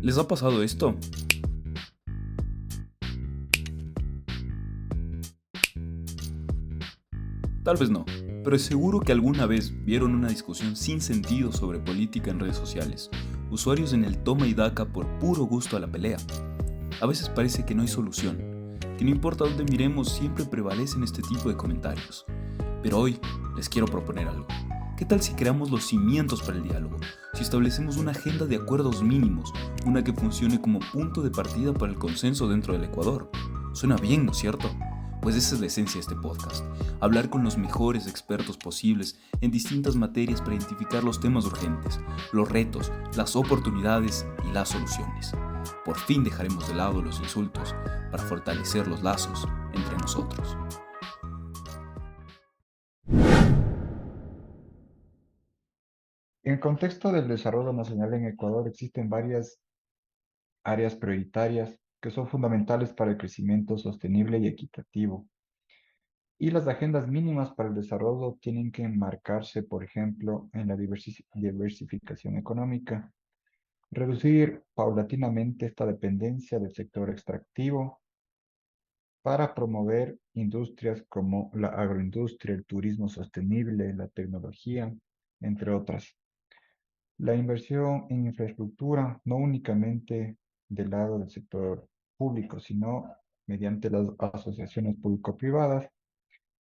¿Les ha pasado esto? Tal vez no, pero es seguro que alguna vez vieron una discusión sin sentido sobre política en redes sociales. Usuarios en el toma y daca por puro gusto a la pelea. A veces parece que no hay solución, que no importa dónde miremos siempre prevalecen este tipo de comentarios. Pero hoy les quiero proponer algo. ¿Qué tal si creamos los cimientos para el diálogo? Si establecemos una agenda de acuerdos mínimos, una que funcione como punto de partida para el consenso dentro del Ecuador. Suena bien, ¿no es cierto? Pues esa es la esencia de este podcast. Hablar con los mejores expertos posibles en distintas materias para identificar los temas urgentes, los retos, las oportunidades y las soluciones. Por fin dejaremos de lado los insultos para fortalecer los lazos entre nosotros. En el contexto del desarrollo nacional en Ecuador existen varias áreas prioritarias que son fundamentales para el crecimiento sostenible y equitativo. Y las agendas mínimas para el desarrollo tienen que enmarcarse, por ejemplo, en la diversificación económica, reducir paulatinamente esta dependencia del sector extractivo para promover industrias como la agroindustria, el turismo sostenible, la tecnología, entre otras. La inversión en infraestructura, no únicamente del lado del sector público, sino mediante las asociaciones público-privadas.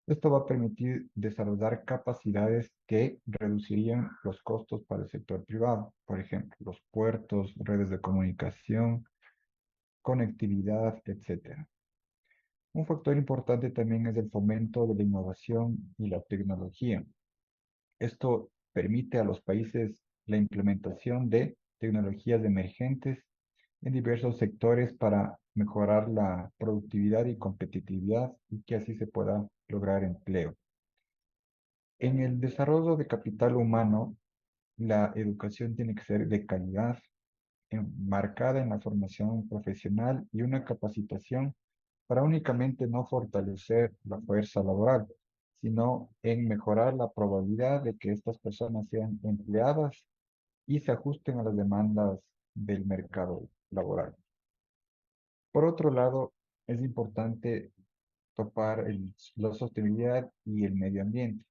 Esto va a permitir desarrollar capacidades que reducirían los costos para el sector privado, por ejemplo, los puertos, redes de comunicación, conectividad, etcétera. Un factor importante también es el fomento de la innovación y la tecnología. Esto permite a los países la implementación de tecnologías emergentes en diversos sectores para mejorar la productividad y competitividad y que así se pueda lograr empleo. En el desarrollo de capital humano, la educación tiene que ser de calidad, enmarcada en la formación profesional y una capacitación para únicamente no fortalecer la fuerza laboral, sino en mejorar la probabilidad de que estas personas sean empleadas y se ajusten a las demandas del mercado laboral. Por otro lado, es importante topar la sostenibilidad y el medio ambiente.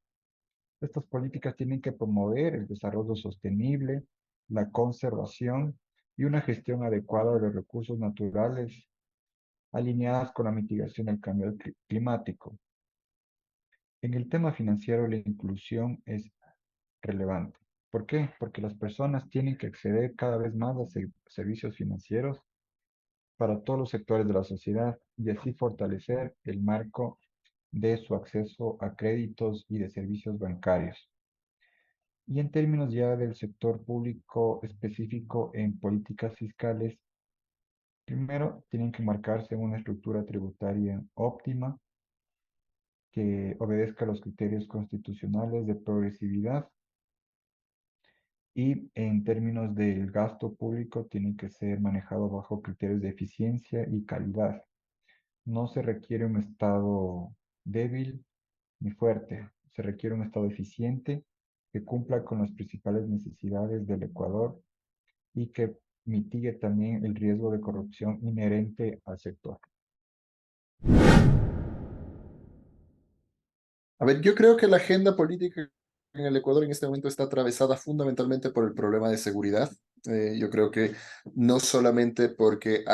Estas políticas tienen que promover el desarrollo sostenible, la conservación y una gestión adecuada de los recursos naturales alineadas con la mitigación del cambio climático. En el tema financiero, la inclusión es relevante. ¿Por qué? Porque las personas tienen que acceder cada vez más a servicios financieros para todos los sectores de la sociedad y así fortalecer el marco de su acceso a créditos y de servicios bancarios. Y en términos ya del sector público específico en políticas fiscales, primero tienen que marcarse una estructura tributaria óptima que obedezca los criterios constitucionales de progresividad y en términos del gasto público tiene que ser manejado bajo criterios de eficiencia y calidad. No se requiere un Estado débil ni fuerte, se requiere un Estado eficiente que cumpla con las principales necesidades del Ecuador y que mitigue también el riesgo de corrupción inherente al sector. A ver, yo creo que la agenda política en el Ecuador en este momento está atravesada fundamentalmente por el problema de seguridad. Yo creo que no solamente porque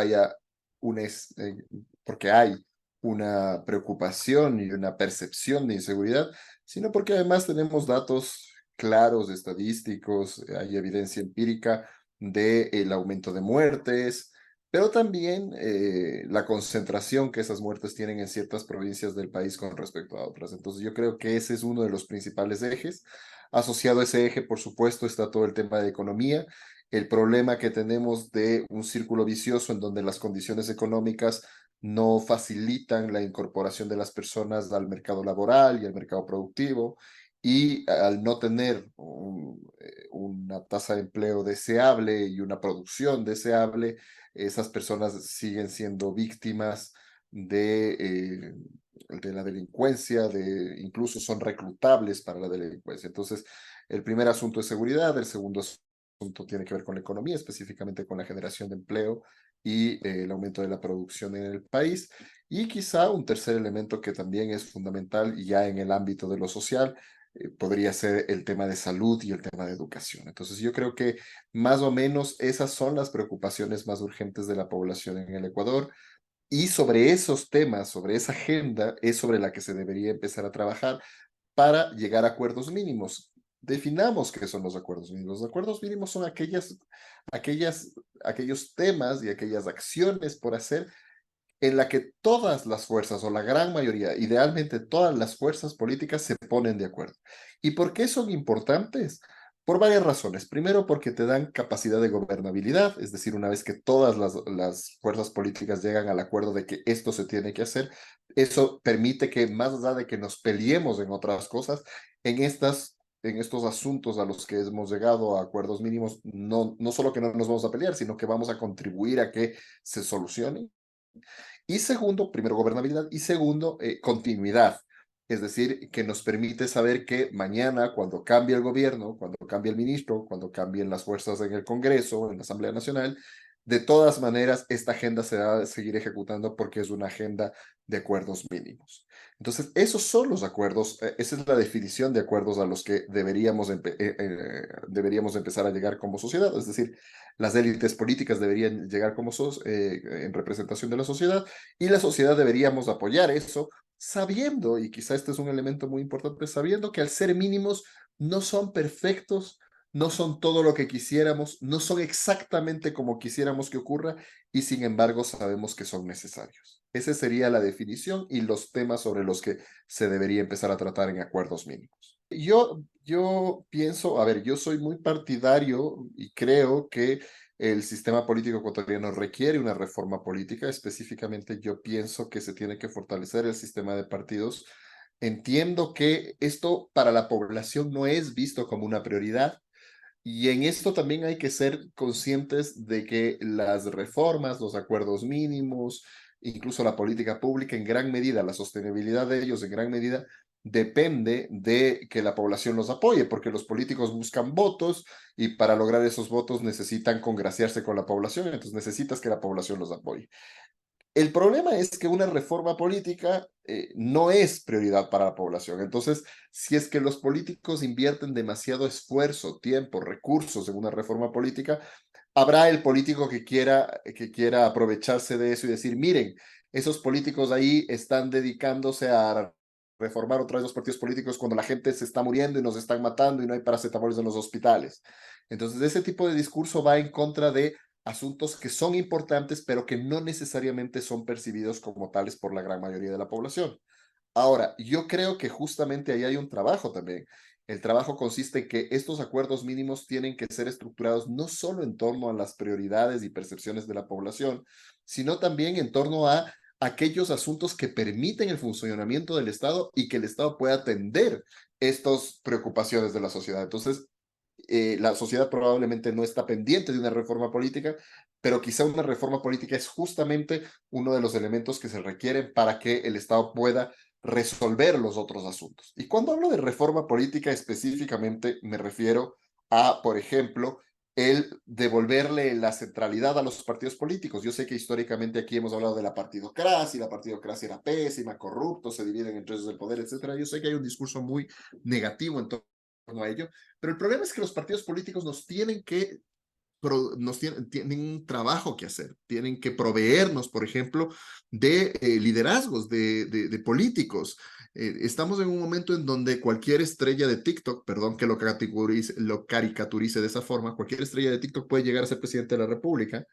porque hay una preocupación y una percepción de inseguridad, sino porque además tenemos datos claros, estadísticos, hay evidencia empírica del aumento de muertes, pero también la concentración que esas muertes tienen en ciertas provincias del país con respecto a otras. Entonces yo creo que ese es uno de los principales ejes. Asociado a ese eje, por supuesto, está todo el tema de economía, el problema que tenemos de un círculo vicioso en donde las condiciones económicas no facilitan la incorporación de las personas al mercado laboral y al mercado productivo. Y al no tener una tasa de empleo deseable y una producción deseable, esas personas siguen siendo víctimas de la delincuencia, incluso son reclutables para la delincuencia. Entonces, el primer asunto es seguridad, el segundo asunto tiene que ver con la economía, específicamente con la generación de empleo y el aumento de la producción en el país. Y quizá un tercer elemento que también es fundamental ya en el ámbito de lo social, podría ser el tema de salud y el tema de educación. Entonces yo creo que más o menos esas son las preocupaciones más urgentes de la población en el Ecuador. Y sobre esos temas, sobre esa agenda, es sobre la que se debería empezar a trabajar para llegar a acuerdos mínimos. Definamos qué son los acuerdos mínimos. Los acuerdos mínimos son aquellos temas y aquellas acciones por hacer en la que todas las fuerzas o la gran mayoría, idealmente todas las fuerzas políticas se ponen de acuerdo. ¿Y por qué son importantes? Por varias razones. Primero, porque te dan capacidad de gobernabilidad, es decir, una vez que todas las fuerzas políticas llegan al acuerdo de que esto se tiene que hacer, eso permite que más allá de que nos peleemos en otras cosas, en estos asuntos a los que hemos llegado a acuerdos mínimos, no solo que no nos vamos a pelear, sino que vamos a contribuir a que se solucionen. Y segundo, primero, gobernabilidad y segundo, continuidad. Es decir, que nos permite saber que mañana, cuando cambie el gobierno, cuando cambie el ministro, cuando cambien las fuerzas en el Congreso, en la Asamblea Nacional, de todas maneras, esta agenda se va a seguir ejecutando porque es una agenda de acuerdos mínimos. Entonces, esos son los acuerdos, esa es la definición de acuerdos a los que deberíamos empezar a llegar como sociedad. Es decir, las élites políticas deberían llegar en representación de la sociedad y la sociedad deberíamos apoyar eso, sabiendo, y quizá este es un elemento muy importante, sabiendo que al ser mínimos no son perfectos, no son todo lo que quisiéramos, no son exactamente como quisiéramos que ocurra, y sin embargo sabemos que son necesarios. Esa sería la definición y los temas sobre los que se debería empezar a tratar en acuerdos mínimos. Yo pienso, a ver, yo soy muy partidario y creo que el sistema político ecuatoriano requiere una reforma política. Específicamente, yo pienso que se tiene que fortalecer el sistema de partidos. Entiendo que esto para la población no es visto como una prioridad. Y en esto también hay que ser conscientes de que las reformas, los acuerdos mínimos, incluso la política pública, en gran medida, la sostenibilidad de ellos en gran medida depende de que la población los apoye, porque los políticos buscan votos y para lograr esos votos necesitan congraciarse con la población, entonces necesitas que la población los apoye. El problema es que una reforma política no es prioridad para la población. Entonces, si es que los políticos invierten demasiado esfuerzo, tiempo, recursos en una reforma política, habrá el político que quiera aprovecharse de eso y decir, miren, esos políticos ahí están dedicándose a reformar otra vez los partidos políticos cuando la gente se está muriendo y nos están matando y no hay paracetamoles en los hospitales. Entonces, ese tipo de discurso va en contra de asuntos que son importantes, pero que no necesariamente son percibidos como tales por la gran mayoría de la población. Ahora, yo creo que justamente ahí hay un trabajo también. El trabajo consiste en que estos acuerdos mínimos tienen que ser estructurados no solo en torno a las prioridades y percepciones de la población, sino también en torno a aquellos asuntos que permiten el funcionamiento del Estado y que el Estado pueda atender estas preocupaciones de la sociedad. Entonces, la sociedad probablemente no está pendiente de una reforma política, pero quizá una reforma política es justamente uno de los elementos que se requieren para que el Estado pueda resolver los otros asuntos. Y cuando hablo de reforma política específicamente, me refiero a, por ejemplo, el devolverle la centralidad a los partidos políticos. Yo sé que históricamente aquí hemos hablado de la partidocracia era pésima, corrupto, se dividen entre ellos el poder, etcétera. Yo sé que hay un discurso muy negativo en torno a ello, pero el problema es que los partidos políticos tienen un trabajo que hacer, tienen que proveernos, por ejemplo, de liderazgos, de políticos. Estamos en un momento en donde cualquier estrella de TikTok, perdón que lo caricaturice de esa forma, cualquier estrella de TikTok puede llegar a ser presidente de la República.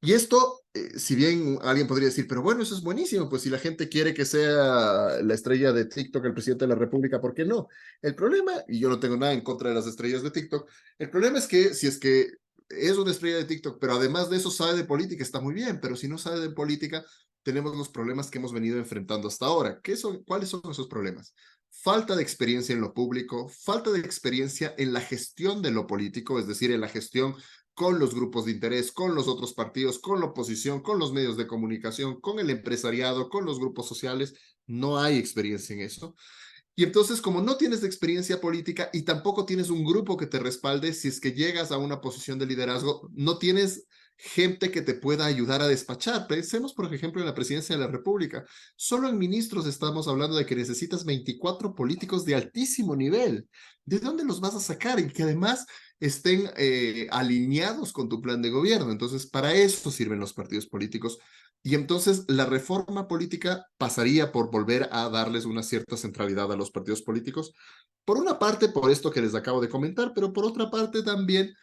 Y esto, si bien alguien podría decir, pero bueno, eso es buenísimo, pues si la gente quiere que sea la estrella de TikTok el presidente de la República, ¿por qué no? El problema, y yo no tengo nada en contra de las estrellas de TikTok, el problema es que si es que es una estrella de TikTok, pero además de eso sabe de política, está muy bien, pero si no sabe de política, tenemos los problemas que hemos venido enfrentando hasta ahora. ¿Cuáles son esos problemas? Falta de experiencia en lo público, falta de experiencia en la gestión de lo político, es decir, en la gestión con los grupos de interés, con los otros partidos, con la oposición, con los medios de comunicación, con el empresariado, con los grupos sociales. No hay experiencia en eso. Y entonces, como no tienes experiencia política y tampoco tienes un grupo que te respalde, si es que llegas a una posición de liderazgo, no tienes gente que te pueda ayudar a despachar. Pensemos, por ejemplo, en la presidencia de la República. Solo en ministros estamos hablando de que necesitas 24 políticos de altísimo nivel. ¿De dónde los vas a sacar? Y que además estén alineados con tu plan de gobierno. Entonces, para eso sirven los partidos políticos. Y entonces la reforma política pasaría por volver a darles una cierta centralidad a los partidos políticos. Por una parte, por esto que les acabo de comentar, pero por otra parte también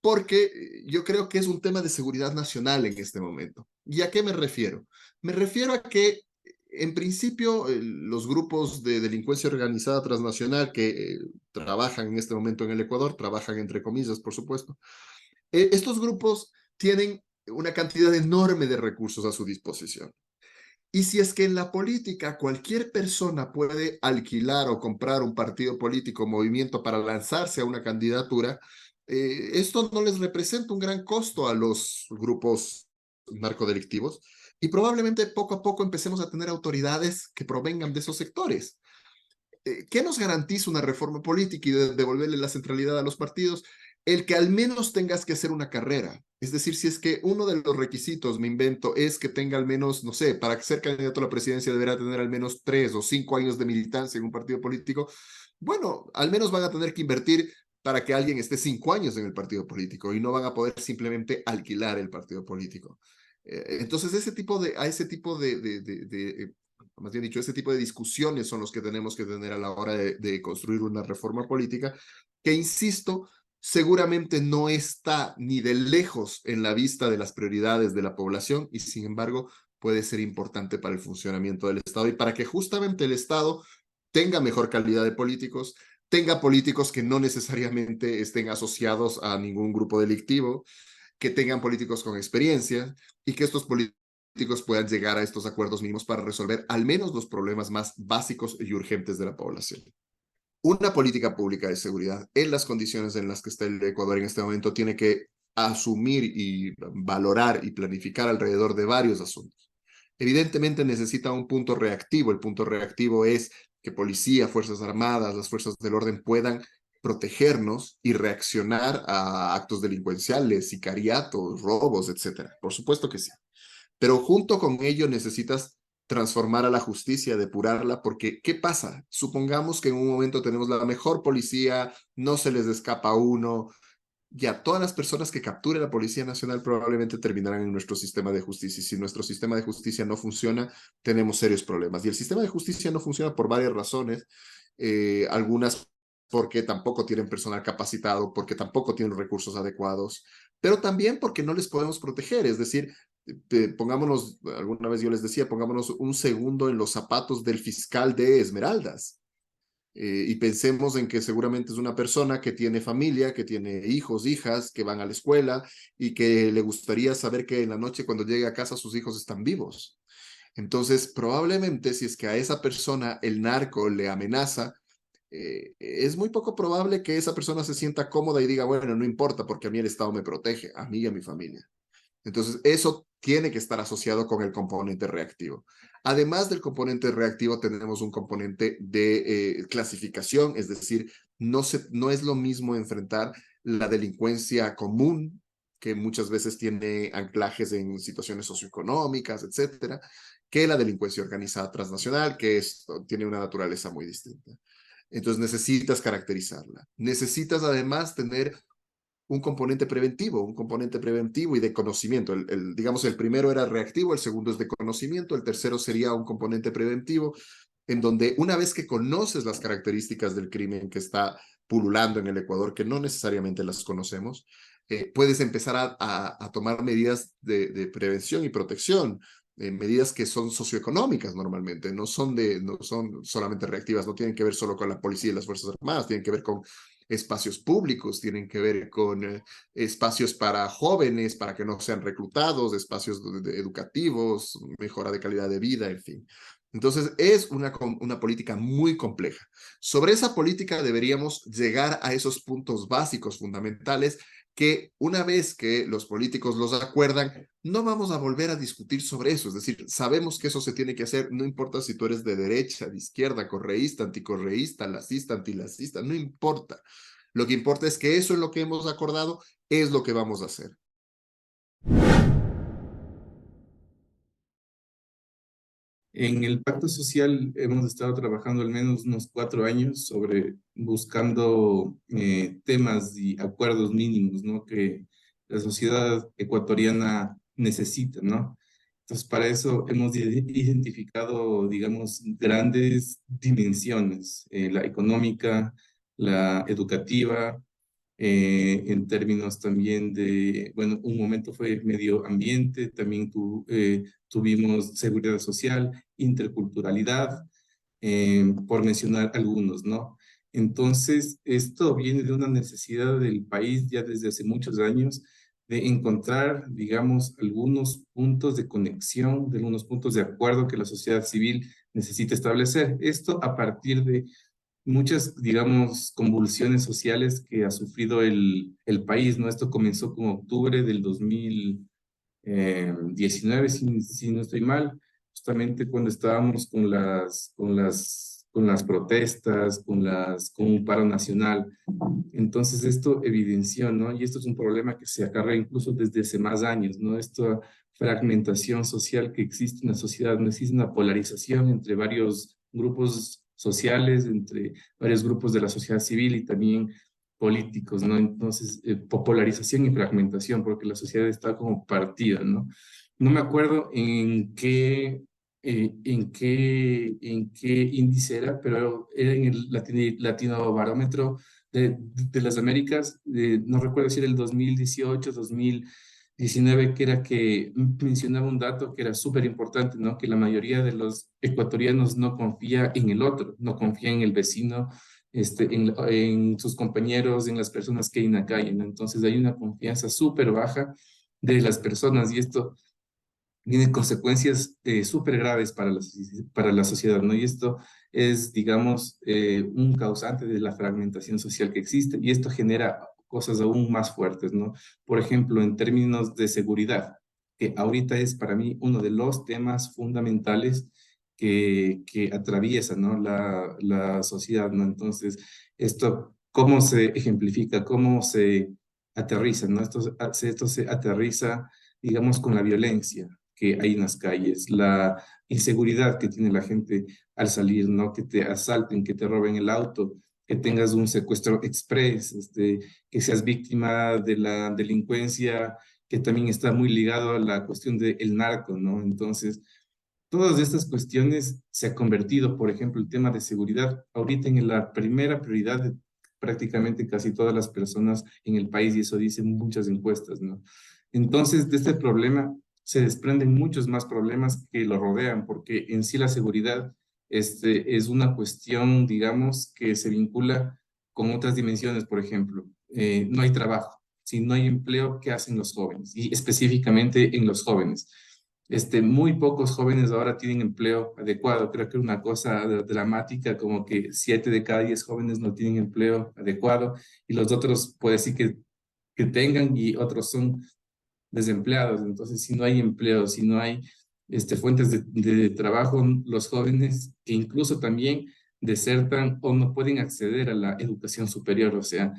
porque yo creo que es un tema de seguridad nacional en este momento. ¿Y a qué me refiero? Me refiero a que, en principio, los grupos de delincuencia organizada transnacional que trabajan en este momento en el Ecuador, trabajan entre comillas, por supuesto, estos grupos tienen una cantidad enorme de recursos a su disposición. Y si es que en la política cualquier persona puede alquilar o comprar un partido político, movimiento para lanzarse a una candidatura, esto no les representa un gran costo a los grupos narcodelictivos y probablemente poco a poco empecemos a tener autoridades que provengan de esos sectores. ¿Qué nos garantiza una reforma política y devolverle la centralidad a los partidos? El que al menos tengas que hacer una carrera. Es decir, si es que uno de los requisitos, me invento, es que tenga al menos, no sé, para ser candidato a la presidencia deberá tener al menos 3 o 5 años de militancia en un partido político, bueno, al menos van a tener que invertir para que alguien esté 5 años en el partido político y no van a poder simplemente alquilar el partido político. Entonces, a ese tipo más bien dicho, ese tipo de discusiones son los que tenemos que tener a la hora de construir una reforma política, que, insisto, seguramente no está ni de lejos en la vista de las prioridades de la población y, sin embargo, puede ser importante para el funcionamiento del Estado y para que justamente el Estado tenga mejor calidad de políticos, tenga políticos que no necesariamente estén asociados a ningún grupo delictivo, que tengan políticos con experiencia y que estos políticos puedan llegar a estos acuerdos mínimos para resolver al menos los problemas más básicos y urgentes de la población. Una política pública de seguridad en las condiciones en las que está el Ecuador en este momento tiene que asumir y valorar y planificar alrededor de varios asuntos. Evidentemente necesita un punto reactivo. El punto reactivo es que policía, fuerzas armadas, las fuerzas del orden puedan protegernos y reaccionar a actos delincuenciales, sicariatos, robos, etcétera. Por supuesto que sí. Pero junto con ello necesitas transformar a la justicia, depurarla, porque ¿qué pasa? Supongamos que en un momento tenemos la mejor policía, no se les escapa uno, ya todas las personas que capture la Policía Nacional probablemente terminarán en nuestro sistema de justicia. Y si nuestro sistema de justicia no funciona, tenemos serios problemas. Y el sistema de justicia no funciona por varias razones, algunas porque tampoco tienen personal capacitado, porque tampoco tienen recursos adecuados, pero también porque no les podemos proteger. Es decir, pongámonos, alguna vez yo les decía, pongámonos un segundo en los zapatos del fiscal de Esmeraldas. Y pensemos en que seguramente es una persona que tiene familia, que tiene hijos, hijas, que van a la escuela y que le gustaría saber que en la noche cuando llegue a casa sus hijos están vivos. Entonces, probablemente si es que a esa persona el narco le amenaza, es muy poco probable que esa persona se sienta cómoda y diga, bueno, no importa porque a mí el Estado me protege, a mí y a mi familia. Entonces, eso tiene que estar asociado con el componente reactivo. Además del componente reactivo, tenemos un componente de clasificación, es decir, no es lo mismo enfrentar la delincuencia común, que muchas veces tiene anclajes en situaciones socioeconómicas, etcétera, que la delincuencia organizada transnacional, que tiene una naturaleza muy distinta. Entonces necesitas caracterizarla. Necesitas además tener un componente preventivo y de conocimiento. Digamos, el primero era reactivo, el segundo es de conocimiento, el tercero sería un componente preventivo, en donde una vez que conoces las características del crimen que está pululando en el Ecuador, que no necesariamente las conocemos, puedes empezar a tomar medidas de prevención y protección, medidas que son socioeconómicas normalmente, no son solamente reactivas, no tienen que ver solo con la policía y las Fuerzas Armadas, tienen que ver con espacios públicos, tienen que ver con espacios para jóvenes, para que no sean reclutados, espacios educativos, mejora de calidad de vida, en fin. Entonces, es una política muy compleja. Sobre esa política deberíamos llegar a esos puntos básicos, fundamentales, que una vez que los políticos los acuerdan, no vamos a volver a discutir sobre eso. Es decir, sabemos que eso se tiene que hacer, no importa si tú eres de derecha, de izquierda, correísta, anticorreísta, lacista, antilacista, no importa. Lo que importa es que eso es lo que hemos acordado, es lo que vamos a hacer. En el pacto social hemos estado trabajando al menos unos 4 años sobre buscando temas y acuerdos mínimos, ¿no? Que la sociedad ecuatoriana necesita, ¿no? Entonces, para eso hemos identificado, digamos, grandes dimensiones, la económica, la educativa, en términos también de, bueno, un momento fue medio ambiente, también tuvimos seguridad social, interculturalidad, por mencionar algunos, ¿no? Entonces, esto viene de una necesidad del país ya desde hace muchos años de encontrar, digamos, algunos puntos de conexión, de algunos puntos de acuerdo que la sociedad civil necesita establecer. Esto a partir de muchas, digamos, convulsiones sociales que ha sufrido el país, ¿no? Esto comenzó con octubre del 2019, si no estoy mal, justamente cuando estábamos con las protestas, con un paro nacional. Entonces esto evidenció, ¿no? Y esto es un problema que se acarrea incluso desde hace más años, ¿no? Esta fragmentación social que existe en la sociedad, no existe una polarización entre varios grupos sociales, entre varios grupos de la sociedad civil y también políticos, ¿no? Entonces, popularización y fragmentación, porque la sociedad está como partida, ¿no? No me acuerdo en qué índice era, pero era en el Latino Barómetro de las Américas, no recuerdo si era el 2018, 2019, que era que mencionaba un dato que era súper importante, ¿no? Que la mayoría de los ecuatorianos no confía en el otro, no confía en el vecino, en sus compañeros, en las personas que hay en la calle, ¿no? Entonces hay una confianza súper baja de las personas y esto tiene consecuencias súper graves para la sociedad, ¿no? Y esto es, digamos, un causante de la fragmentación social que existe y esto genera cosas aún más fuertes, ¿no? Por ejemplo, en términos de seguridad, que ahorita es para mí uno de los temas fundamentales que atraviesa, ¿no? La sociedad, ¿no? Entonces, esto, ¿cómo se ejemplifica? ¿Cómo se aterriza, ¿no? Esto se aterriza, digamos, con la violencia que hay en las calles, la inseguridad que tiene la gente al salir, ¿no? Que te asalten, que te roben el auto, que tengas un secuestro express, que seas víctima de la delincuencia, que también está muy ligado a la cuestión del narco, ¿no? Entonces, todas estas cuestiones se ha convertido, por ejemplo, el tema de seguridad, ahorita en la primera prioridad de prácticamente casi todas las personas en el país, y eso dicen muchas encuestas, ¿no? Entonces, de este problema se desprenden muchos más problemas que lo rodean, porque en sí la seguridad es una cuestión, digamos, que se vincula con otras dimensiones, por ejemplo, no hay trabajo, si no hay empleo, ¿qué hacen los jóvenes? Y específicamente en los jóvenes. Muy pocos jóvenes ahora tienen empleo adecuado. Creo que es una cosa dramática, como que 7 de cada 10 jóvenes no tienen empleo adecuado y los otros puede decir que tengan y otros son desempleados. Entonces, si no hay empleo, si no hay fuentes de trabajo, los jóvenes que incluso también desertan o no pueden acceder a la educación superior. O sea,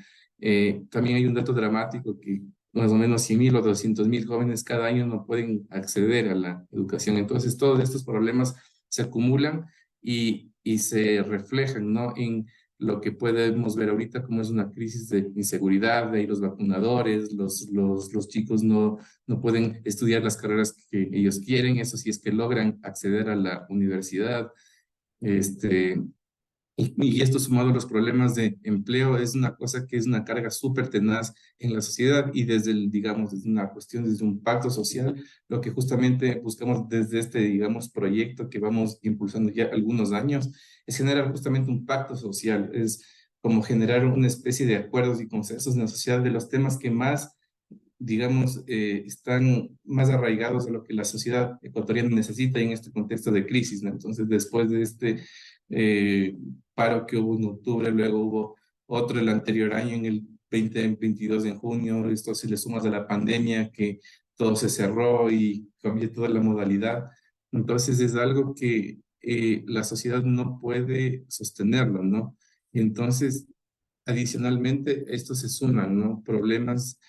también hay un dato dramático que más o menos 100.000 o 200.000 jóvenes cada año no pueden acceder a la educación. Entonces, todos estos problemas se acumulan y se reflejan, ¿no? En lo que podemos ver ahorita como es una crisis de inseguridad, de ahí los vacunadores, los chicos no pueden estudiar las carreras que ellos quieren, eso sí es que logran acceder a la universidad. Este, y esto sumado a los problemas de empleo es una cosa que es una carga súper tenaz en la sociedad y desde digamos, desde una cuestión, desde un pacto social, lo que justamente buscamos desde digamos, proyecto que vamos impulsando ya algunos años, es generar justamente un pacto social, es como generar una especie de acuerdos y consensos en la sociedad de los temas que más digamos, están más arraigados a lo que la sociedad ecuatoriana necesita en este contexto de crisis, ¿no? Entonces, después de eh, paro que hubo en octubre, luego hubo otro el anterior año, 22 de junio, esto si le sumas a la pandemia, que todo se cerró y cambió toda la modalidad. Entonces es algo que la sociedad no puede sostenerlo, ¿no? Y entonces, adicionalmente, esto se suman, ¿no? Problemas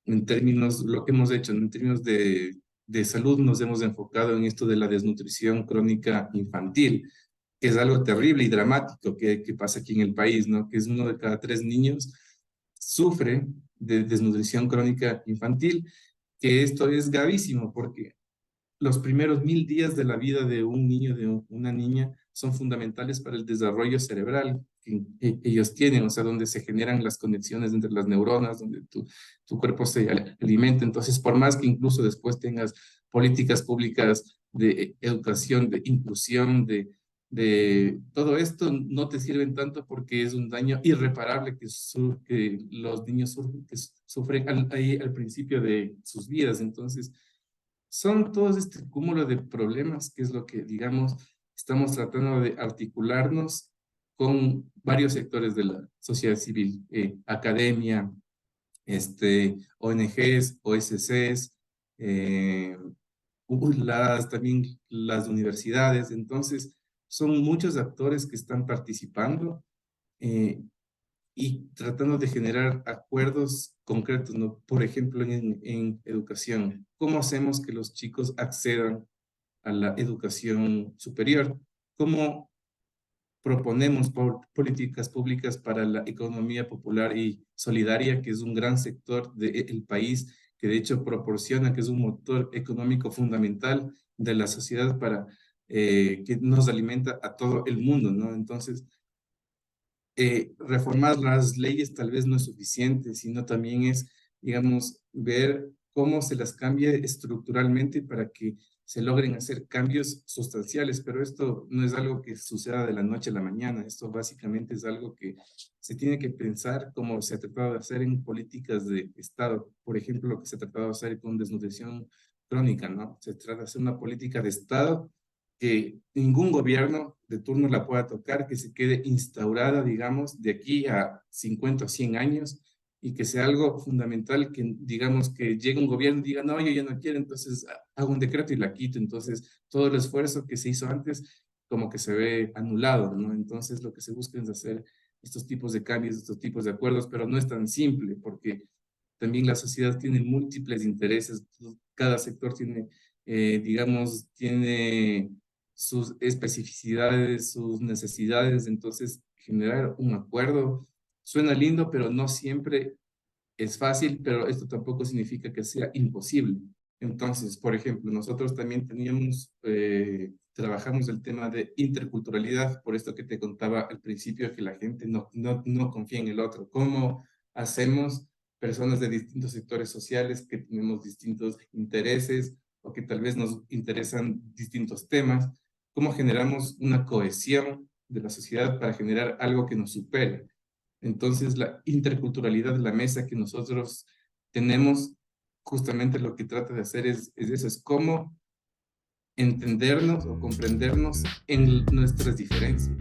en términos, lo que hemos hecho, ¿no? En términos de salud, nos hemos enfocado en esto de la desnutrición crónica infantil, que es algo terrible y dramático que pasa aquí en el país, ¿no? Que es 1 de cada 3 niños sufre de desnutrición crónica infantil, que esto es gravísimo porque los primeros 1000 días de la vida de un niño, de una niña, son fundamentales para el desarrollo cerebral que ellos tienen, o sea, donde se generan las conexiones entre las neuronas, donde tu cuerpo se alimenta. Entonces, por más que incluso después tengas políticas públicas de educación, de inclusión, de todo esto, no te sirven tanto porque es un daño irreparable que los niños que sufren ahí al principio de sus vidas. Entonces, son todos este cúmulo de problemas que es lo que, digamos, estamos tratando de articularnos con varios sectores de la sociedad civil, academia, ONGs, OSCs, también las universidades. Entonces, son muchos actores que están participando eh, y tratando de generar acuerdos concretos, ¿no? Por ejemplo, en educación, ¿cómo hacemos que los chicos accedan a la educación superior? ¿Cómo proponemos políticas públicas para la economía popular y solidaria, que es un gran sector del país, que de hecho proporciona, que es un motor económico fundamental de la sociedad para que nos alimenta a todo el mundo, ¿no? Entonces, reformar las leyes tal vez no es suficiente, sino también es, digamos, ver cómo se las cambia estructuralmente para que se logren hacer cambios sustanciales, pero esto no es algo que suceda de la noche a la mañana, esto básicamente es algo que se tiene que pensar como se ha tratado de hacer en políticas de Estado, por ejemplo, lo que se ha tratado de hacer con desnutrición crónica, ¿no? Se trata de hacer una política de Estado que ningún gobierno de turno la pueda tocar, que se quede instaurada, digamos, de aquí a 50 o 100 años y que sea algo fundamental que, digamos, que llegue un gobierno y diga, no, yo ya no quiero, entonces hago un decreto y la quito. Entonces, todo el esfuerzo que se hizo antes como que se ve anulado, ¿no? Entonces, lo que se busca es hacer estos tipos de cambios, estos tipos de acuerdos, pero no es tan simple porque también la sociedad tiene múltiples intereses, cada sector tiene, digamos, tiene sus especificidades, sus necesidades, entonces generar un acuerdo suena lindo, pero no siempre es fácil, pero esto tampoco significa que sea imposible. Entonces, por ejemplo, nosotros también trabajamos el tema de interculturalidad, por esto que te contaba al principio, que la gente no confía en el otro. ¿Cómo hacemos personas de distintos sectores sociales que tenemos distintos intereses o que tal vez nos interesan distintos temas? ¿Cómo generamos una cohesión de la sociedad para generar algo que nos supere? Entonces, la interculturalidad de la mesa que nosotros tenemos, justamente lo que trata de hacer es eso, es cómo entendernos o comprendernos en nuestras diferencias.